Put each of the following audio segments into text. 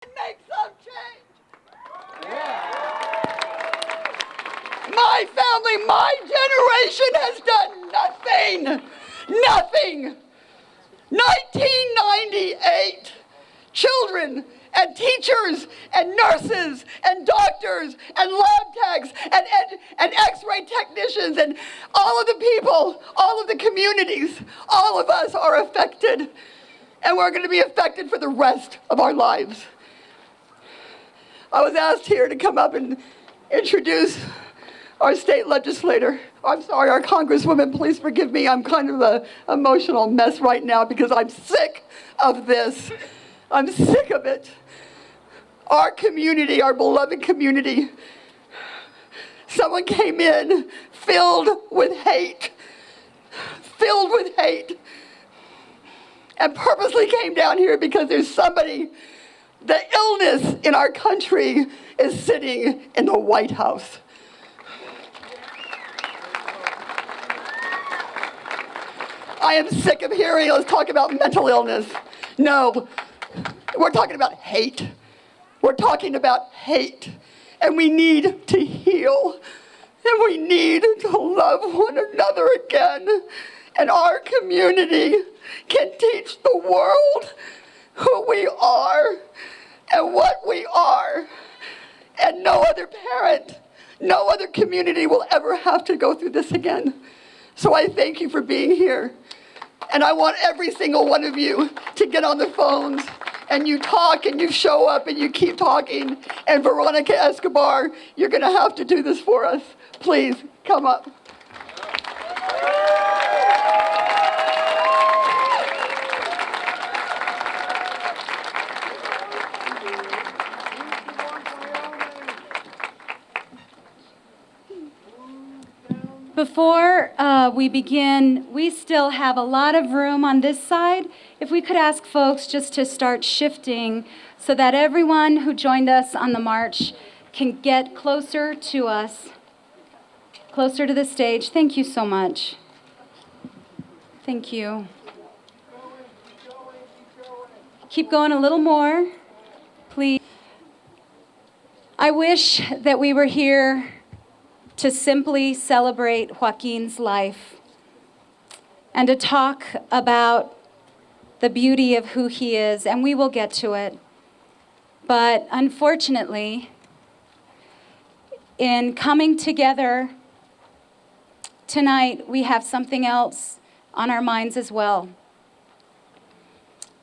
Make some change. My family, my generation has done nothing. Nothing. 1998, children and teachers and nurses and doctors and lab techs and x-ray technicians and all of the people, all of the communities, all of us are affected. And we're going to be affected for the rest of our lives. I was asked here to come up and introduce our state legislator. I'm sorry, our congresswoman, please forgive me. I'm kind of an emotional mess right now because I'm sick of this. I'm sick of it. Our community, our beloved community, someone came in filled with hate, and purposely came down here because there's somebody, the illness in our country is sitting in the White House. I am sick of hearing, let's talk about mental illness. No, we're talking about hate. We're talking about hate. And we need to heal. And we need to love one another again. And our community can teach the world who we are and what we are. And no other parent, no other community will ever have to go through this again. So I thank you for being here. And I want every single one of you to get on the phones and you talk and you show up and you keep talking. And Veronica Escobar, you're going to have to do this for us. Please come up. Before we begin, we still have a lot of room on this side. If we could ask folks just to start shifting so that everyone who joined us on the march can get closer to us, closer to the stage. Thank you so much. Thank you. Keep going a little more, please. I wish that we were here to simply celebrate Joaquin's life and to talk about the beauty of who he is, and we will get to it. But unfortunately, in coming together tonight, we have something else on our minds as well.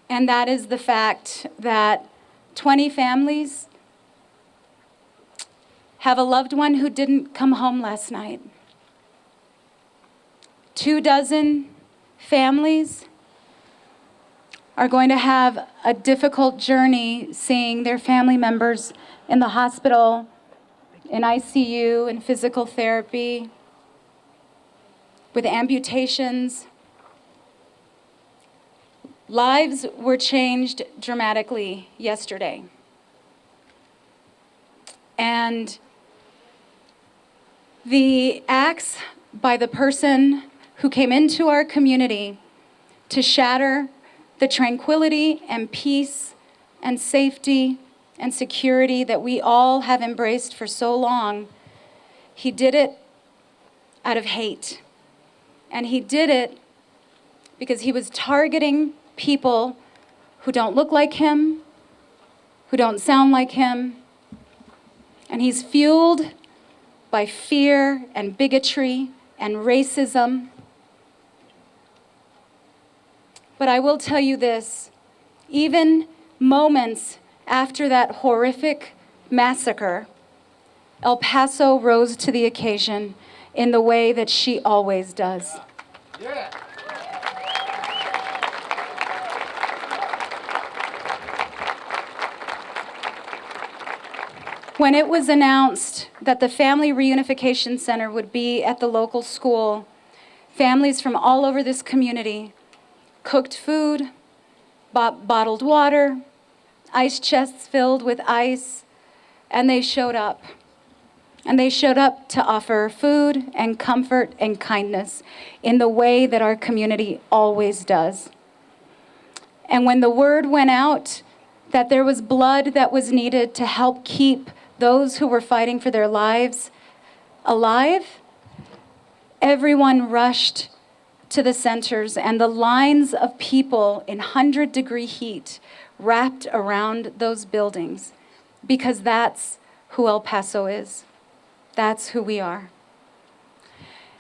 And that is the fact that 20 families have a loved one who didn't come home last night. 24 families are going to have a difficult journey seeing their family members in the hospital, in ICU, in physical therapy, with amputations. Lives were changed dramatically yesterday. And the acts by the person who came into our community to shatter the tranquility and peace and safety and security that we all have embraced for so long, he did it out of hate. And he did it because he was targeting people who don't look like him, who don't sound like him. And he's fueled by fear and bigotry and racism. But I will tell you this, even moments after that horrific massacre, El Paso rose to the occasion in the way that she always does. Yeah. When it was announced that the Family Reunification Center would be at the local school, families from all over this community cooked food, bought bottled water, ice chests filled with ice, and they showed up. And they showed up to offer food and comfort and kindness in the way that our community always does. And when the word went out that there was blood that was needed to help keep those who were fighting for their lives alive, everyone rushed to the centers, and the lines of people in 100-degree heat wrapped around those buildings, because that's who El Paso is. That's who we are.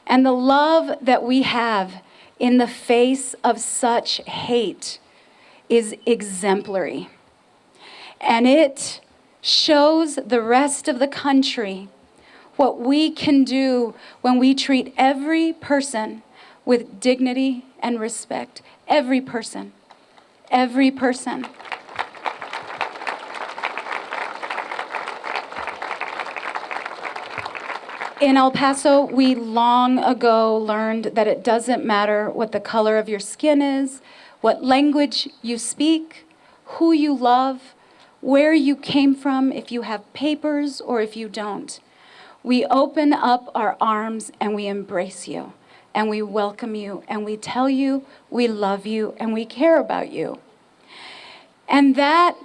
And the love that we have in the face of such hate is exemplary. And it shows the rest of the country what we can do when we treat every person with dignity and respect. Every person. Every person. In El Paso, we long ago learned that it doesn't matter what the color of your skin is, what language you speak, who you love, where you came from, if you have papers or if you don't. We open up our arms and we embrace you, and we welcome you, and we tell you we love you and we care about you. And that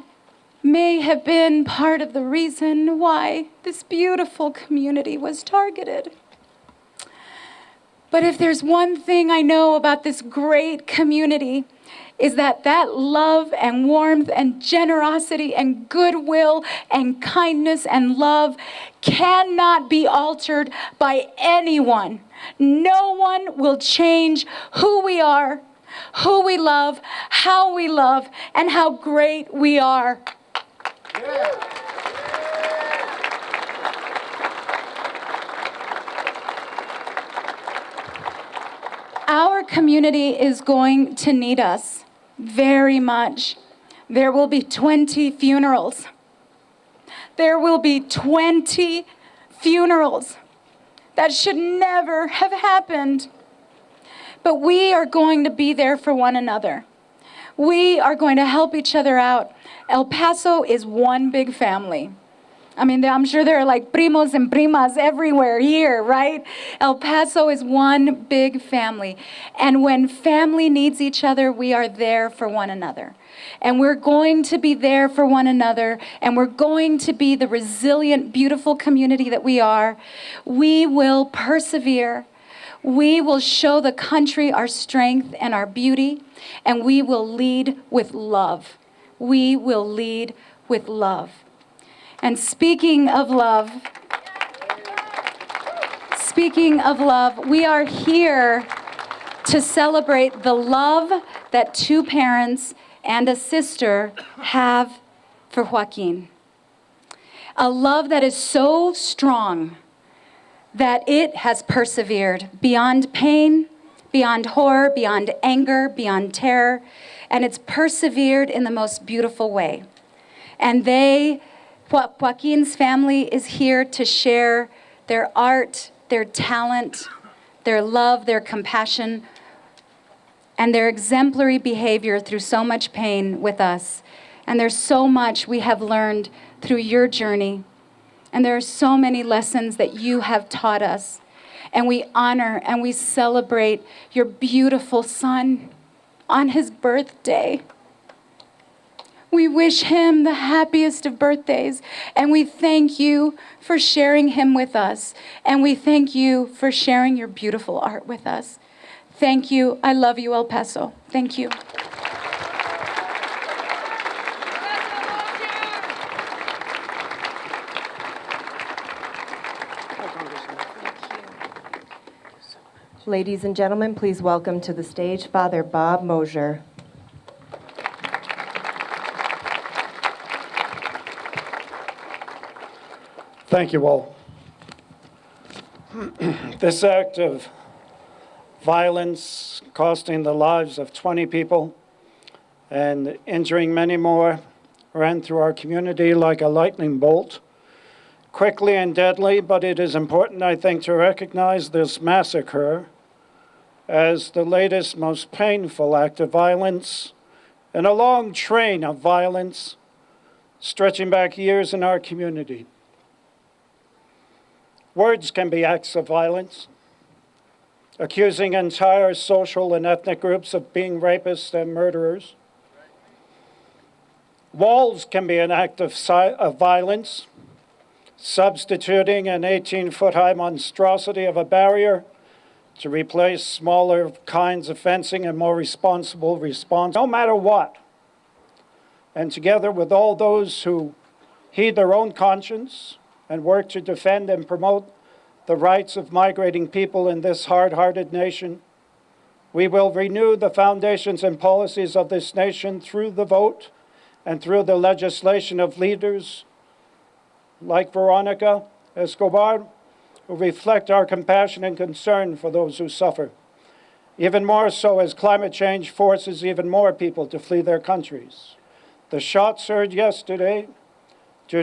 may have been part of the reason why this beautiful community was targeted. But if there's one thing I know about this great community, is that that love and warmth and generosity and goodwill and kindness and love cannot be altered by anyone. No one will change who we are, who we love, and how great we are. Our community is going to need us very much. There will be 20 funerals. There will be 20 funerals. That should never have happened. But we are going to be there for one another. We are going to help each other out. El Paso is one big family. I mean, I'm sure there are like primos and primas everywhere here, right? El Paso is one big family. And when family needs each other, we are there for one another. And we're going to be there for one another. And we're going to be the resilient, beautiful community that we are. We will persevere. We will show the country our strength and our beauty. And we will lead with love. We will lead with love. And speaking of love, we are here to celebrate the love that two parents and a sister have for Joaquin. A love that is so strong that it has persevered beyond pain, beyond horror, beyond anger, beyond terror, and it's persevered in the most beautiful way. And Joaquin's family is here to share their art, their talent, their love, their compassion, and their exemplary behavior through so much pain with us. And there's so much we have learned through your journey. And there are so many lessons that you have taught us. And we honor and we celebrate your beautiful son on his birthday. We wish him the happiest of birthdays, and we thank you for sharing him with us, and we thank you for sharing your beautiful art with us. Thank you. I love you, El Paso. Thank you. Ladies and gentlemen, please welcome to the stage Father Bob Mosier. Thank you all. This act of violence costing the lives of 20 people and injuring many more ran through our community like a lightning bolt, quickly and deadly, but it is important, I think, to recognize this massacre as the latest, most painful act of violence in a long train of violence stretching back years in our community. Words can be acts of violence, accusing entire social and ethnic groups of being rapists and murderers. Walls can be an act of violence, substituting an 18-foot-high monstrosity of a barrier to replace smaller kinds of fencing and more responsible response, no matter what. And together with all those who heed their own conscience and work to defend and promote the rights of migrating people in this hard-hearted nation, we will renew the foundations and policies of this nation through the vote and through the legislation of leaders like Veronica Escobar, who reflect our compassion and concern for those who suffer. Even more so as climate change forces even more people to flee their countries. The shots heard yesterday